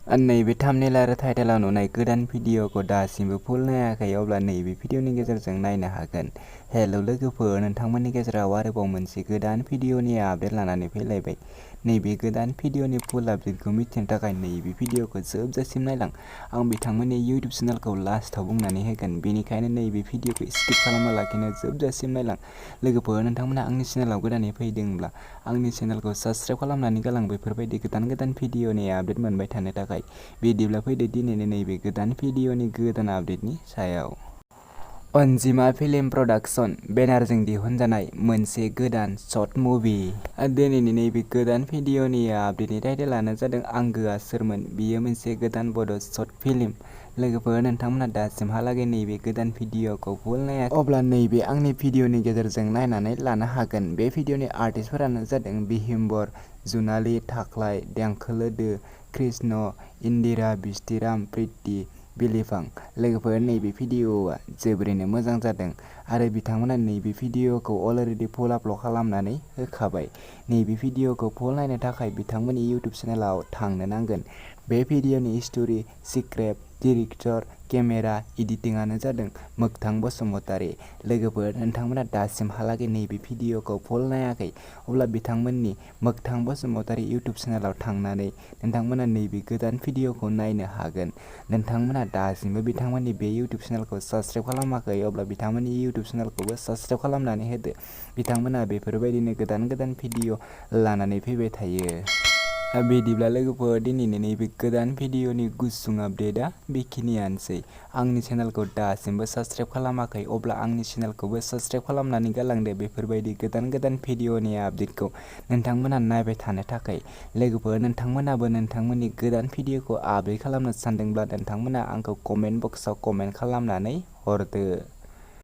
नैबे थाम्बनेल आरो टाइटेलाव नुनाय गोदान भिडिअखौ दासिमबो फुल नायाखै अब्ला नैबे भिडिअनि गेजेरजों नायनो हागोन। हेल' लोगोफोर, नोंथांमोननि गेजेराव आरोबाव मोनसे गोदान भिडिअनि आपडेट लानानै फैलायबाय। नैबे गोदान भिडिअनि फुल आपडेटखौ मिथिनो थाखाय नैबे भिडिअखौ जोबजासिम नायलां। आं बिथांमोननि इउटिउब चेनेलखौ लास्टआव बुंनानै होगोन, बेनिखायनो नैबे भिडिअखौ स्किप खालामालाखिनो जोबजासिम नायलां। लोगोफोर, नोंथांमोना आंनि चेनेलाव गोदानै फैदोंब्ला आंनि चेनेलखौ साबस्क्राइब खालामनानै गालां बेफोरबायदि गोदान भिडिअनि आपडेट मोनबाय थानो थाखाय। बिदिब्ला फैदो दिनैनि नैबे गोदान भिडिअनि गोदान आपडेटनि सायाव। अनजिमा फिल्म प्रडाक्शन बेनारजों दिहुनजानाय मोनसे गोदान शर्ट मुभि। दिनैनि नैबे गोदान भिडिअनि आपडेटनि टाइटेलानो जादों आंगोआ सोरमोन। बियो मोनसे गोदान बड' शर्ट फिल्म। लोगोफोर, नोंथांमोना दासिमहालागै नैबे गोदान भिडिअखौ फुल नायाखै अब्ला नैबे आंनि भिडिअनि गेजेरजों नायनानै लानो हागोन। बे भिडिअनि आर्टिस्टफोरानो जादों बिहिम्बर, जुनाली, थाख्लाय, देंखोलोदो, कृष्ण, इन्दिरा, बिस्थिराम, प्रिति, बिलिफां। लोगोफोर, नैबे भिडिअआ जोबोरैनो मोजां जादों आरो बिथांमोना नैबे भिडिअखौ अलरेडि फुल आपल'ड खालामनानै होखाबाय। नैबे भिडिअखौ फुल नायनो थाखाय बिथांमोननि इउटिउब चेनेलाव थांनो नांगोन। बे भिडिअनि स्ट'रि, स्क्रिप्ट, डिरेक्टर, केमेरा, एडिटिंआनो जादों मोगथां बसुमतारी। लोगोफोर, नोंथांमोना दासिमहालागै नैबे भिडिअखौ फुल नायाखै अब्ला बिथांमोननि मोगथां बसुमतारी इउटिउब चेनेलाव थांनानै नोंथांमोना नैबे गोदान भिडिअखौ नायनो हागोन। नोंथांमोना दासिमबो बिथांमोननि बे इउटिउब चेनेलखौ साबस्क्राइब खालामाखै अब्ला बिथांमोननि इउटिउब चेनेलखौबो साबस्क्राइब खालामनानै होदो। बिथांमोना बेफोरबायदिनो गोदान भिडिअ लानानै फैबाय थायो। बिदिब्ला लोगोफोर, दिनैनि नैबे गोदान भिडिअनि गुसुं आपडेटआ बेखिनियानोसै। आंनि चेनेलखौ दासिमबो साबस्क्राइब खालामाखै अब्ला आंनि चेनेलखौबो साबस्क्राइब खालामनानै गालांदो बेफोरबायदि गोदान भिडिअनि आपडेटखौ नोंथांमोना नायबाय थानो थाखाय। लोगोफोर, नोंथांमोनाबो नोंथांमोननि गोदान भिडिअखौ आपडेट खालामनो सानदोंब्ला नोंथांमोना आंखौ कमेन्ट बक्सआव कमेन्ट खालामनानै हरदो।